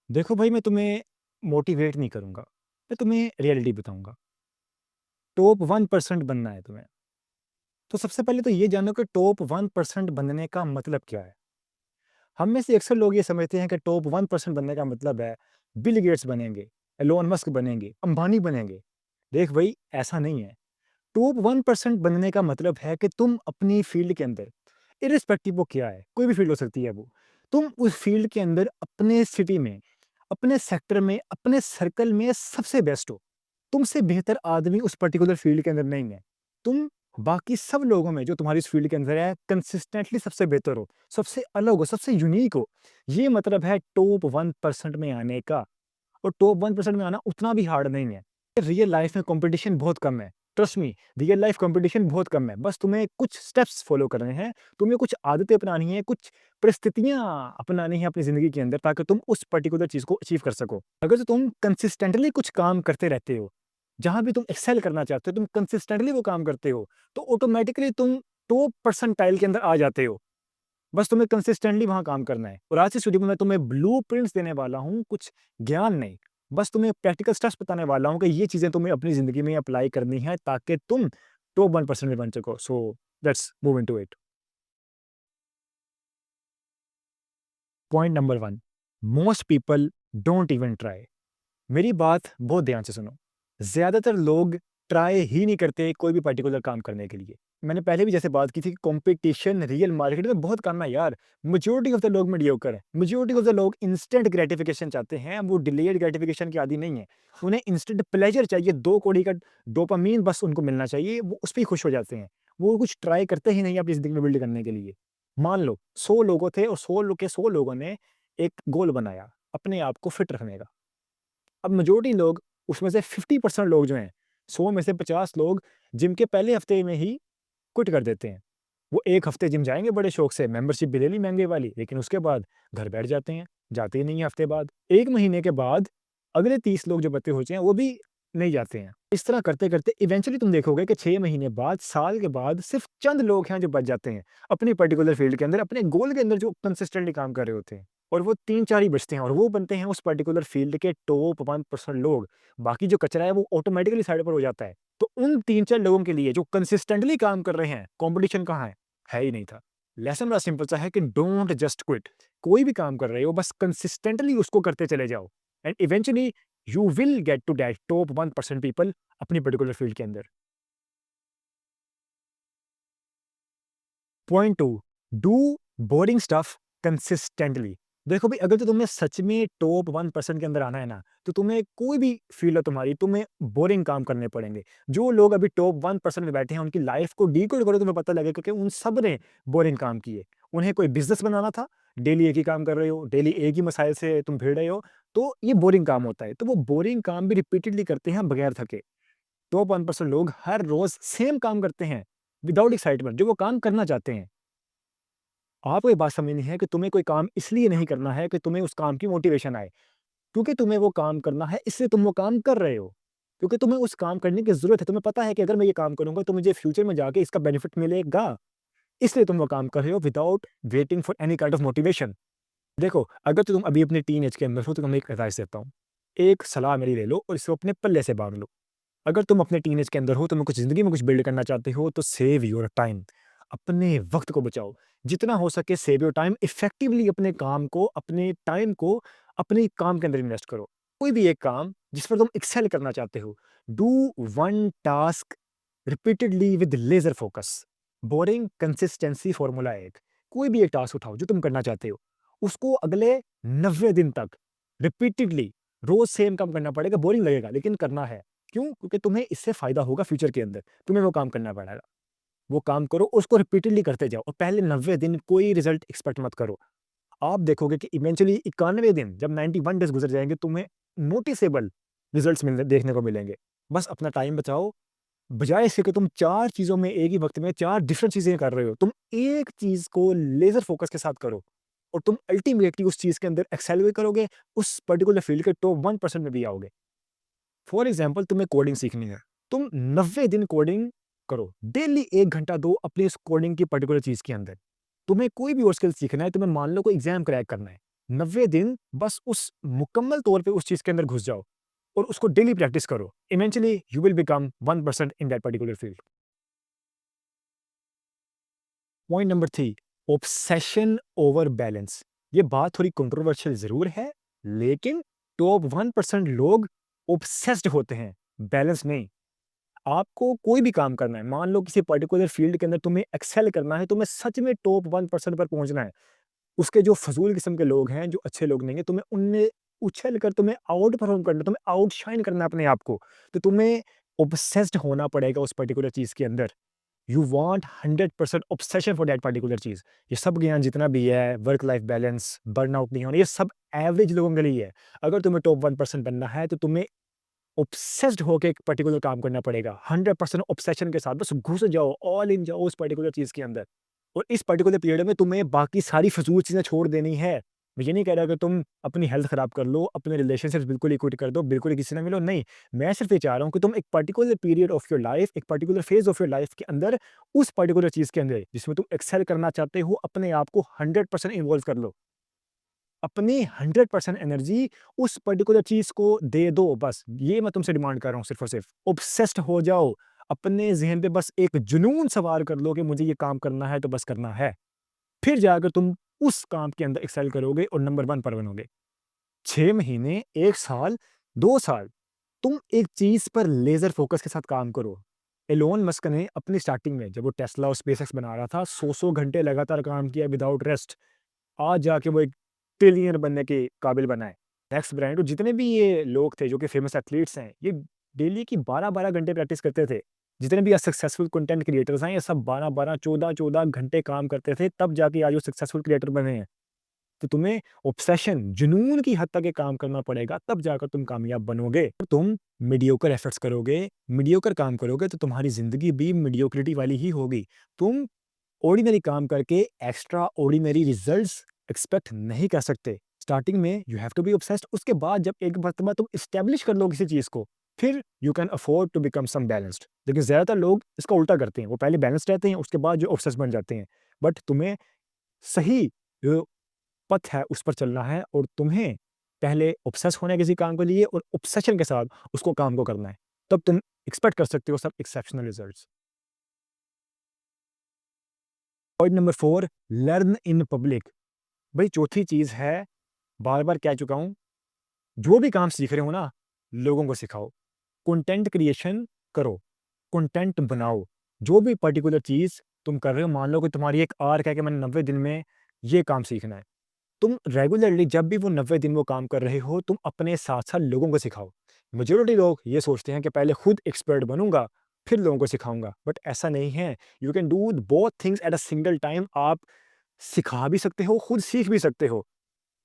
देखो भाई, मैं तुम्हें मोटिवेट नहीं करूँगा, मैं तुम्हें रियलिटी बताऊँगा। टॉप 1% बनना है तुम्हें। तो सबसे पहले तो ये जानो कि टॉप 1% बनने का मतलब क्या है? हम में से अक्सर लोग ये समझते हैं कि टॉप 1% बनने का मतलब है बिल गेट्स बनेंगे, एलोन मस्क बनेंगे, अंबानी बनेंगे। देख भाई, ऐसा नहीं है। टॉप 1% बनने का मतलब है कि तुम अपनी फ़ील्ड के अंदर, इर्रिस्पेक्टिव वो क्या है, कोई भी फ़ील्ड हो सकती है वो, तुम उस फ़ील्ड के अंदर अपने सिटी में, अपने सेक्टर में, अपने सर्कल में सबसे बेस्ट हो। तुमसे बेहतर आदमी उस पर्टिकुलर फ़ील्ड के अंदर नहीं है। तुम बाकी सब लोगों में जो तुम्हारी इस फ़ील्ड के अंदर है, कंसिस्टेंटली सबसे बेहतर हो, सबसे अलग हो, सबसे यूनिक हो। ये मतलब है टॉप 1% में आने का। और टॉप 1% में आना उतना भी हार्ड नहीं है। रियल लाइफ में कंपटीशन बहुत कम है। Trust me, real life competition बहुत कम है। बस तुम्हें कुछ स्टेप्स फॉलो करने हैं, तुम्हें कुछ आदतें अपनानी है, कुछ परिस्थितियाँ अपनानी है अपनी ज़िंदगी के अंदर, ताकि तुम उस पर्टिकुलर चीज़ को अचीव कर सको। अगर तुम कंसिस्टेंटली कुछ काम करते रहते हो, जहाँ भी तुम एक्सेल करना चाहते हो, तुम कंसिस्टेंटली वो काम करते हो, तो ऑटोमैटिकली तुम टॉप परसेंटाइल के अंदर आ जाते हो। बस तुम्हें कंसिस्टेंटली वहाँ काम करना है। और आज से स्टूडियो में मैं तुम्हें ब्लूप्रिंट्स देने वाला हूँ, कुछ ज्ञान नहीं। बस तुम्हें प्रैक्टिकल स्टेप्स बताने वाला हूँ कि ये चीज़ें तुम्हें अपनी ज़िंदगी में अप्लाई करनी है, ताकि तुम टॉप 1% में बन सको। So let's move into it. Point number 1, most people don't even try. मेरी बात बहुत ध्यान से सुनो। ज़्यादातर लोग ट्राई ही नहीं करते कोई भी पर्टिकुलर काम करने के लिए। मैंने पहले भी जैसे बात की थी कि कॉम्पिटिशन रियल मार्केट में बहुत कम है यार। मेजॉरिटी ऑफ द लोग मीडियोकर हैं। मेजॉरिटी ऑफ द लोग इंस्टेंट ग्रेटिफिकेशन चाहते हैं, वो डिलेड ग्रेटिफिकेशन के आदी नहीं है। उन्हें इंस्टेंट प्लेजर चाहिए, 2 कौड़ी का डोपामाइन बस उनको मिलना चाहिए, वो उस पे ही खुश हो जाते हैं। वो कुछ ट्राई करते ही नहीं है अपनी ज़िंदगी में बिल्ड करने के लिए। मान लो 100 लोगों थे और 100 लोग के 100 लोगों ने एक गोल बनाया, अपने आप को फिट रखने का। अब मेजॉरिटी लोग, उसमें से 50% लोग जो हैं, 100 में से 50 लोग जिम के पहले हफ्ते में ही क्विट कर देते हैं। वो 1 हफ्ते जिम जाएँगे बड़े शौक से, मेंबरशिप भी ले ली महँगे वाली, लेकिन उसके बाद घर बैठ जाते हैं, जाते ही नहीं हैं हफ्ते बाद। 1 महीने के बाद अगले 30 लोग जो बचे होते हैं, वो भी नहीं जाते हैं। इस तरह करते-करते इवेंचुअली तुम देखोगे कि 6 महीने बाद, साल के बाद सिर्फ़ चंद लोग हैं जो बच जाते हैं, अपनी पर्टिकुलर फ़ील्ड के अंदर, अपने गोल के अंदर जो कंसिस्टेंटली काम कर रहे होते हैं। और वो 3-4 ही बचते हैं और वो बनते हैं उस पर्टिकुलर फ़ील्ड के टॉप 1% लोग। बाकी जो कचरा है वो ऑटोमैटिकली साइड पर हो जाता है। तो उन 3-4 लोगों के लिए जो कंसिस्टेंटली काम कर रहे हैं, कॉम्पिटिशन कहाँ है? है ही नहीं था। लेसन बड़ा सिंपल सा है कि डोंट जस्ट क्विट। कोई भी काम कर रहे हो, बस कंसिस्टेंटली उसको करते चले जाओ and eventually you will get to that top 1% people अपनी पर्टिकुलर फ़ील्ड के अंदर। Point 2, do boring stuff consistently. देखो भाई, अगर तो तुम्हें सच में टॉप 1% के अंदर आना है ना, तो तुम्हें कोई भी फ़ील्ड है तुम्हारी, तुम्हें बोरिंग काम करने पड़ेंगे। जो लोग अभी टॉप 1% में बैठे हैं, उनकी लाइफ़ को डिकोड करो, तुम्हें पता लगेगा कि उन सब ने बोरिंग काम किए। उन्हें कोई बिज़नेस बनाना था, डेली एक ही काम कर रहे हो, डेली एक ही मसाइल से तुम भिड़ रहे हो, तो ये बोरिंग काम होता है। तो वो बोरिंग काम भी रिपीटेडली करते हैं बगैर थके। टॉप 1% लोग हर रोज़ सेम काम करते हैं, विदाउट एक्साइटमेंट, जो वो काम करना चाहते हैं। आपको ये बात समझनी है कि तुम्हें कोई काम इसलिए नहीं करना है कि तुम्हें उस काम की मोटिवेशन आए, क्योंकि तुम्हें वो काम करना है, इसलिए तुम वो काम कर रहे हो। क्योंकि तुम्हें उस काम करने की ज़रूरत है, तुम्हें पता है कि अगर मैं ये काम करूँगा तो मुझे फ्यूचर में जाके इसका बेनिफिट मिलेगा, इसलिए तुम वो काम कर रहे हो without waiting for any kind of motivation. देखो, अगर तो तुम अभी अपनी टीनेज के अंदर हो तो तुम्हें एक एडवाइस देता हूँ। एक सलाह मेरी ले लो और इसको अपने पल्ले से बाँध लो। अगर तुम अपने टीनेज के अंदर हो, तुम्हें कुछ ज़िंदगी में कुछ बिल्ड करना चाहते हो, तो सेव योर टाइम। अपने वक़्त को बचाओ। जितना हो सके सेव योर टाइम, इफ़ेक्टिवली अपने काम को, अपने टाइम को अपने काम के अंदर इन्वेस्ट करो। कोई भी एक काम जिस पर तुम एक्सेल करना चाहते हो, do one task repeatedly with laser focus. Boring consistency formula है एक। कोई भी एक टास्क उठाओ जो तुम करना चाहते हो, उसको अगले 90 दिन तक रिपीटेडली रोज़ सेम काम करना पड़ेगा, बोरिंग लगेगा लेकिन करना है। क्यों? क्योंकि तुम्हें इससे फ़ायदा होगा फ्यूचर के अंदर, तुम्हें वो काम करना पड़ेगा। वो काम करो, उसको रिपीटेडली करते जाओ और पहले 90 दिन कोई रिज़ल्ट एक्सपेक्ट मत करो। आप देखोगे कि इवेंचुअली 91 दिन, जब 91 डेज़ गुज़र जाएँगे, तुम्हें नोटिसेबल रिज़ल्ट्स मिलने देखने को मिलेंगे। बस अपना टाइम बचाओ, बजाय इसके कि तुम 4 चीज़ों में एक ही वक़्त में 4 डिफरेंट चीज़ें कर रहे हो, तुम एक चीज़ को लेज़र फ़ोकस के साथ करो और तुम अल्टीमेटली उस चीज़ के अंदर एक्सेल भी करोगे, उस पर्टिकुलर फ़ील्ड के टॉप 1% में भी आओगे। फॉर एग्ज़ाम्पल तुम्हें कोडिंग सीखनी है, तुम 90 दिन कोडिंग करो, डेली 1 घंटा दो अपनी इस कोडिंग की पर्टिकुलर चीज़ के अंदर। तुम्हें कोई भी और स्किल सीखना है, तुम्हें मान लो कोई एग्ज़ाम क्रैक करना है, 90 दिन बस उस मुकम्मल तौर पे उस चीज़ के अंदर घुस जाओ और उसको डेली प्रैक्टिस करो। Eventually you will become 1% in that particular field. Point number 3, obsession over balance. ये बात थोड़ी कंट्रोवर्शियल ज़रूर है, लेकिन टॉप 1% लोग ऑब्सेस्ड होते हैं, बैलेंस नहीं। आपको कोई भी काम करना है, मान लो किसी पर्टिकुलर फील्ड के अंदर तुम्हें एक्सेल करना है, तुम्हें सच में टॉप 1% पर पहुँचना है। उसके जो फ़ज़ूल किस्म के लोग हैं, जो अच्छे लोग नहीं हैं, तुम्हें उनमें उछल कर तुम्हें आउट परफ़ॉर्म करना है, तुम्हें आउटशाइन करना है अपने आप को। तो तुम्हें ऑब्सेस्ड होना पड़ेगा उस पर्टिकुलर चीज़ के अंदर। You want 100% obsession for that particular चीज़। ये सब ज्ञान जितना भी है, वर्क लाइफ बैलेंस, बर्नआउट नहीं होना, ये सब एवरेज लोगों के लिए है। अगर तुम्हें टॉप 1% बनना है, तो तुम्हें ऑब्सेस्ड होके एक पर्टिकुलर काम करना पड़ेगा। 100% ऑब्सेशन के साथ बस घुस जाओ, ऑल इन जाओ उस पर्टिकुलर चीज़ के अंदर। और इस पर्टिकुलर पीरियड में तुम्हें बाकी सारी फ़िज़ूल चीज़ें छोड़ देनी है। मैं ये नहीं कह रहा कि तुम अपनी हेल्थ ख़राब कर लो, अपने रिलेशनशिप्स बिल्कुल ही क्विट कर दो, बिल्कुल ही किसी से ना मिलो, नहीं। मैं सिर्फ़ ये चाह रहा हूँ कि तुम एक particular period of your life, एक particular phase of your life के अंदर, उस पर्टिकुलर चीज़ के अंदर, जिसमें तुम एक्सेल करना चाहते हो, अपने आप को 100% इन्वॉल्व कर लो। अपनी 100% एनर्जी उस पर्टिकुलर चीज़ को दे दो बस। ये मैं तुमसे डिमांड कर रहा हूँ सिर्फ़ और सिर्फ़। ऑब्सेस्ड हो जाओ। अपने ज़हन पे बस एक जुनून सवार कर लो कि मुझे ये काम करना है तो बस करना है। फिर जाकर तुम उस काम के अंदर एक्सेल करोगे और नंबर 1 पर बनोगे। 6 महीने, 1 साल, 2 साल तुम एक चीज़ पर लेज़र फ़ोकस के साथ काम करो। एलोन मस्क ने अपनी स्टार्टिंग में जब वो टेस्ला और स्पेसएक्स बना रहा था, 100-100 घंटे लगातार काम किया विदाउट रेस्ट। आज जाके वो एक ट्रिलियनर बनने के काबिल बना है। नेक्स्ट ब्रांड और जितने भी ये लोग थे जो कि फेमस एथलीट्स हैं, ये डेली की 12-12 घंटे प्रैक्टिस करते थे। जितने भी सक्सेसफुल कंटेंट क्रिएटर्स हैं, ये सब 12-12, 14-14 घंटे काम करते थे, तब जाके आज वो सक्सेसफुल क्रिएटर बने हैं। तो तुम्हें ऑब्सेशन, जुनून की हद तक ये काम करना पड़ेगा, तब जाकर तुम कामयाब बनोगे। तुम मीडियोकर एफर्ट्स करोगे, मीडियोकर काम करोगे, तो तुम्हारी ज़िंदगी भी मीडियोक्रिटी वाली ही होगी। तुम ऑर्डिनरी काम करके एक्स्ट्रा ऑर्डिनरी रिजल्ट्स एक्सपेक्ट नहीं कर सकते। स्टार्टिंग में you have to be obsessed, उसके बाद जब एक मर्तबा तुम एस्टेब्लिश कर लो किसी चीज़ को, फिर you can afford to become some balanced. लेकिन ज़्यादातर लोग इसका उल्टा करते हैं, वो पहले बैलेंस्ड रहते हैं, उसके बाद जो ऑब्सेस्ड बन जाते हैं। बट तुम्हें सही जो पथ है उस पर चलना है और तुम्हें पहले ऑब्सेस होना है किसी काम के लिए और ऑब्सेशन के साथ उसको काम को करना है। तब तुम एक्सपेक्ट कर सकते हो सब exceptional results. Point number 4, learn in public. भाई चौथी चीज़ है, बार-बार कह चुका हूँ, जो भी काम सीख रहे हो ना, लोगों को सिखाओ। कंटेंट क्रिएशन करो, कंटेंट बनाओ। जो भी पर्टिकुलर चीज़ तुम कर रहे हो, मान लो कि तुम्हारी एक आर्क है कि मैंने 90 दिन में ये काम सीखना है। तुम रेगुलरली जब भी वो 90 दिन वो काम कर रहे हो, तुम अपने साथ-साथ लोगों को सिखाओ। मेजॉरिटी लोग ये सोचते हैं कि पहले खुद एक्सपर्ट बनूँगा, फिर लोगों को सिखाऊँगा, बट ऐसा नहीं है। You can do both things at a single time. आप सिखा भी सकते हो, खुद सीख भी सकते हो।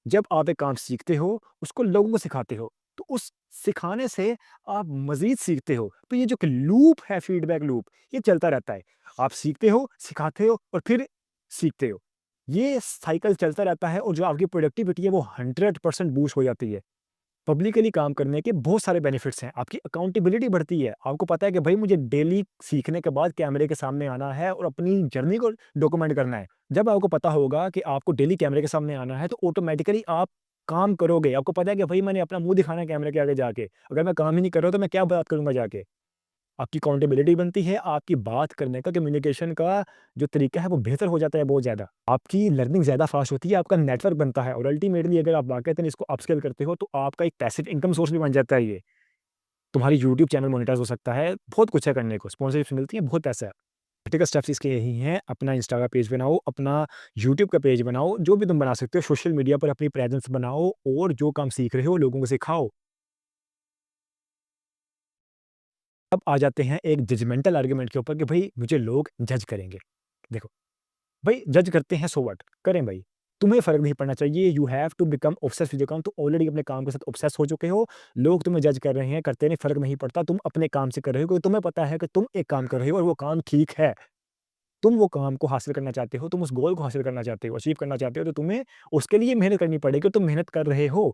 जब आप एक काम सीखते हो, उसको लोगों को सिखाते हो, तो उस सिखाने से आप मज़ीद सीखते हो। तो ये जो कि लूप है, फीडबैक लूप, ये चलता रहता है। आप सीखते हो, सिखाते हो और फिर सीखते हो। ये साइकिल चलता रहता है और जो आपकी प्रोडक्टिविटी है, वो 100% बूस्ट हो जाती है। पब्लिकली काम करने के बहुत सारे बेनिफिट्स हैं। आपकी अकाउंटेबिलिटी बढ़ती है। आपको पता है कि भई मुझे डेली सीखने के बाद कैमरे के सामने आना है और अपनी जर्नी को डॉक्यूमेंट करना है। जब आपको पता होगा कि आपको डेली कैमरे के सामने आना है, तो ऑटोमैटिकली आप काम करोगे। आपको पता है कि भई मैंने अपना मुँह दिखाना है कैमरे के आगे जाके। अगर मैं काम ही नहीं कर रहा तो मैं क्या बात करूँगा जाके? आपकी अकाउंटेबिलिटी बनती है, आपकी बात करने का, कम्युनिकेशन का जो तरीका है वो बेहतर हो जाता है बहुत ज़्यादा। आपकी लर्निंग ज़्यादा फ़ास्ट होती है, आपका नेटवर्क बनता है और अल्टीमेटली अगर आप वाक़ईतन इसको अपस्केल करते हो, तो आपका एक पैसिव इनकम सोर्स भी बन जाता है ये। तुम्हारी यूट्यूब चैनल मोनेटाइज़ हो सकता है, बहुत कुछ है करने को, स्पॉन्सरशिप्स मिलती हैं, बहुत पैसा है। प्रैक्टिकल स्टेप्स इसके यही हैं, अपना इंस्टा का पेज बनाओ, अपना यूट्यूब का पेज बनाओ, जो भी तुम बना सकते हो, सोशल मीडिया पर अपनी प्रेज़ेंस बनाओ और जो काम सीख रहे हो लोगों को सिखाओ। अब आ जाते हैं एक जजमेंटल आर्गुमेंट के ऊपर कि भई मुझे लोग जज करेंगे। देखो, भई जज करते हैं सो व्हाट? करें भई। तुम्हें फ़र्क नहीं पड़ना चाहिए, you have to become obsessed with your काम। तुम ऑलरेडी अपने काम के साथ ऑब्सेस हो चुके हो। लोग तुम्हें जज कर रहे हैं, करते नहीं, फ़र्क नहीं पड़ता। तुम अपने काम से कर रहे हो क्योंकि तुम्हें पता है कि तुम एक काम कर रहे हो और वो काम ठीक है। तुम वो काम को हासिल करना चाहते हो, तुम उस गोल को हासिल करना चाहते हो, अचीव करना चाहते हो, तो तुम्हें उसके लिए मेहनत करनी पड़ेगी। तुम मेहनत कर रहे हो।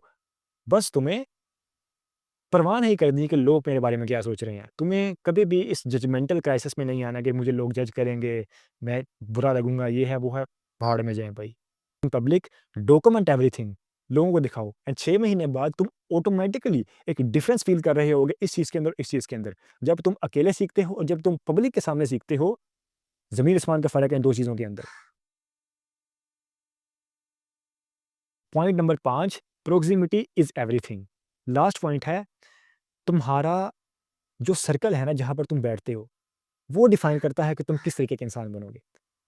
बस तुम्हें परवाह नहीं करनी कि लोग मेरे बारे में क्या सोच रहे हैं। तुम्हें कभी भी इस जजमेंटल क्राइसिस में नहीं आना कि मुझे लोग जज करेंगे, मैं बुरा लगूँगा, ये है, वो है। भाड़ में जाएँ भई। Public document everything. लोगों को दिखाओ एंड 6 महीने बाद तुम ऑटोमेटिकली एक डिफरेंस फ़ील कर रहे होगे इस चीज़ के अंदर, इस चीज़ के अंदर। जब तुम अकेले सीखते हो और जब तुम पब्लिक के सामने सीखते हो, ज़मीन-आसमान का फ़र्क है इन 2 चीज़ों के अंदर। Point number 5, proximity is everything. Last point है, तुम्हारा जो सर्कल है ना जहाँ पर तुम बैठते हो, वो डिफाइन करता है कि तुम किस तरीके के इंसान बनोगे।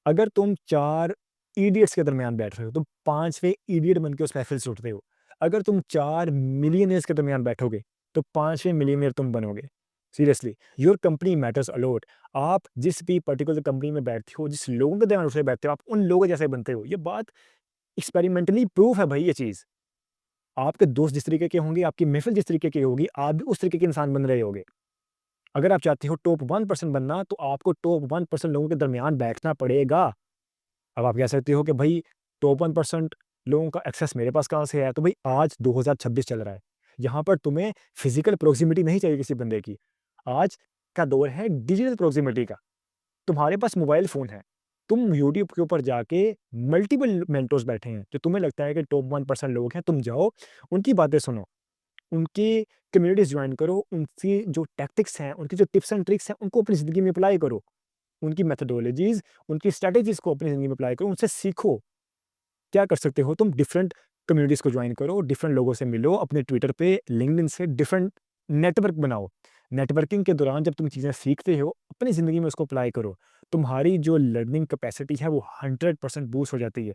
अगर तुम 4 इडियट्स के दरमियान बैठ रहे हो, तो 5वें इडियट बन के उस महफ़िल से उठते हो। अगर तुम 4 मिलियनेयर्स के दरमियान बैठोगे, तो 5वें मिलियनेयर तुम बनोगे। Seriously, your company matters a lot. आप जिस भी पर्टिकुलर कंपनी में बैठते हो, जिस लोगों के दरमियान उठते बैठते हो, आप उन लोगों जैसे बनते हो। ये बात एक्सपेरिमेंटली प्रूफ है भाई ये चीज़। आपके दोस्त जिस तरीके के होंगे, आपकी महफ़िल जिस तरीके की होगी, आप भी उस तरीके के इंसान बन रहे होगे। अगर आप चाहते हो टॉप 1% बनना, तो आपको टॉप 1% लोगों के दरमियान बैठना पड़ेगा। अब आप कह सकते हो कि भई टॉप 1% लोगों का एक्सेस मेरे पास कहाँ से है? तो भई आज 2026 चल रहा है। यहाँ पर तुम्हें फिज़िकल प्रॉक्सिमिटी नहीं चाहिए किसी बंदे की। आज का दौर है डिजिटल प्रॉक्सिमिटी का। तुम्हारे पास मोबाइल फ़ोन है। तुम यूट्यूब के ऊपर जाके मल्टीपल मेंटोर्स बैठे हैं, जो तुम्हें लगता है कि टॉप 1% लोग हैं, तुम जाओ, उनकी बातें सुनो। उनकी कम्युनिटीज़ जॉइन करो, उनकी जो टैक्टिक्स हैं, उनकी जो टिप्स एंड ट्रिक्स हैं, उनको अपनी ज़िंदगी में अप्लाई करो। उनकी मेथोडोलॉजीज़, उनकी स्ट्रैटेजीज़ को अपनी ज़िंदगी में अप्लाई करो, उनसे सीखो। क्या कर सकते हो तुम डिफरेंट कम्युनिटीज़ को जॉइन करो, डिफरेंट लोगों से मिलो, अपने ट्विटर पे, लिंक्डइन से डिफरेंट नेटवर्क बनाओ। नेटवर्किंग के दौरान जब तुम चीज़ें सीखते हो, अपनी ज़िंदगी में उसको अप्लाई करो। तुम्हारी जो लर्निंग कैपेसिटी है वो 100% बूस्ट हो जाती है।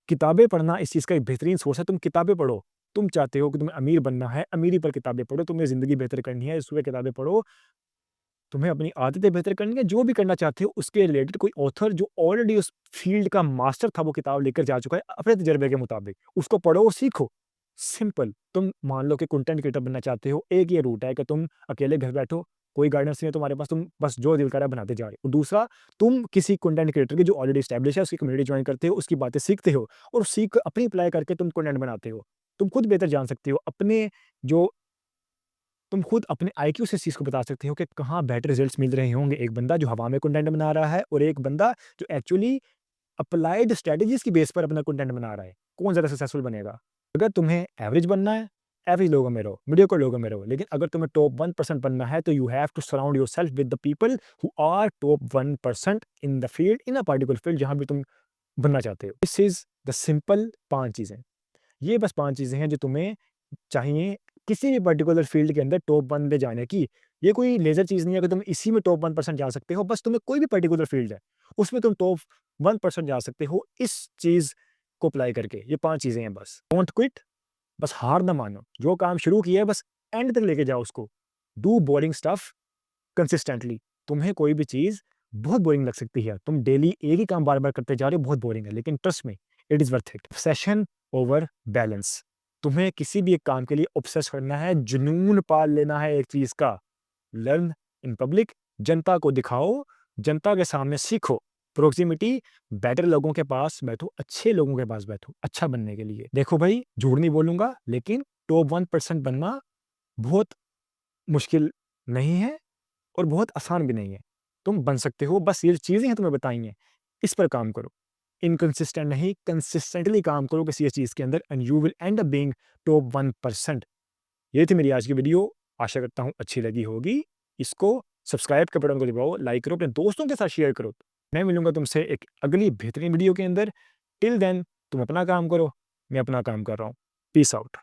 किताबें पढ़ना इस चीज़ का एक बेहतरीन सोर्स है, तुम किताबें पढ़ो। तुम चाहते हो कि तुम्हें अमीर बनना है, अमीरी पर किताबें पढ़ो, तुम्हें ज़िंदगी बेहतर करनी है, इस पे किताबें पढ़ो। तुम्हें अपनी आदतें बेहतर करनी है, जो भी करना चाहते हो उसके रिलेटेड कोई ऑथर जो ऑलरेडी उस फ़ील्ड का मास्टर था, वो किताब लेकर जा चुका है अपने तजुर्बे के मुताबिक, उसको पढ़ो, सीखो। सिंपल। तुम मान लो कि कंटेंट क्रिएटर बनना चाहते हो, एक ये रूट है कि तुम अकेले घर बैठो, कोई गाइडेंस नहीं है तुम्हारे पास, तुम बस जो दिल करा बनाते जा रहे हो। दूसरा, तुम किसी कंटेंट क्रिएटर की जो ऑलरेडी एस्टेब्लिश है, उसकी कम्युनिटी जॉइन करते हो, उसकी बातें सीखते हो और सीख अपनी अप्लाई करके तुम कंटेंट बनाते हो। तुम खुद बेहतर जान सकते हो, अपने जो तुम खुद अपने आईक्यू से इस चीज़ को बता सकते हो कि कहाँ बेटर रिजल्ट्स मिल रहे होंगे। एक बंदा जो हवा में कंटेंट बना रहा है और एक बंदा जो एक्चुअली अप्लाइड स्ट्रैटेजीज़ की बेस पर अपना कंटेंट बना रहा है। कौन ज़्यादा सक्सेसफुल बनेगा? अगर तुम्हें एवरेज बनना है, एवरेज लोगों में रहो, मीडियोकर लोगों में रहो। लेकिन अगर तुम्हें टॉप 1% बनना है, तो you have to surround yourself with the people who are top 1% in the field, in a particular field जहाँ भी तुम बनना चाहते हो। दिस इज़ द सिंपल 5 चीज़ें। ये बस 5 चीज़ें हैं जो तुम्हें चाहिए किसी भी पर्टिकुलर फ़ील्ड के अंदर टॉप 1 पे जाने की। ये कोई लेज़र चीज़ नहीं है कि तुम इसी में टॉप 1% जा सकते हो, बस तुम्हें कोई भी पर्टिकुलर फ़ील्ड है, उसमें तुम टॉप 1% जा सकते हो इस चीज़ को अप्लाई करके। ये 5 चीज़ें हैं बस। डोंट क्विट, बस हार ना मानो। जो काम शुरू किया है बस एंड तक लेके जाओ उसको। Do boring stuff consistently. तुम्हें कोई भी चीज़ बहुत बोरिंग लग सकती है। तुम डेली एक ही काम बार-बार करते जा रहे हो, बहुत बोरिंग है, लेकिन trust me, it is worth it. Obsession over balance. तुम्हें किसी भी एक काम के लिए ऑब्सेस करना है, जुनून पाल लेना है एक चीज़ का। लर्न इन पब्लिक, जनता को दिखाओ, जनता के सामने सीखो। प्रॉक्सिमिटी, बेटर लोगों के पास बैठो, अच्छे लोगों के पास बैठो, अच्छा बनने के लिए। देखो भाई, झूठ नहीं बोलूँगा, लेकिन टॉप 1% बनना बहुत मुश्किल नहीं है और बहुत आसान भी नहीं है। तुम बन सकते हो, बस ये चीज़ें हैं तुम्हें बताई हैं, इस पर काम करो। इनकंसिस्टेंट नहीं, कंसिस्टेंटली काम करो किसी एक चीज़ के अंदर and you will and up being top 1%। ये थी मेरी आज की वीडियो, आशा करता हूँ अच्छी लगी होगी। इसको सब्सक्राइब के बटन को दबाओ, लाइक करो, अपने दोस्तों के साथ शेयर करो। मैं मिलूँगा तुमसे एक अगली बेहतरीन वीडियो के अंदर। टिल देन तुम अपना काम करो, मैं अपना काम कर रहा हूँ। Peace out.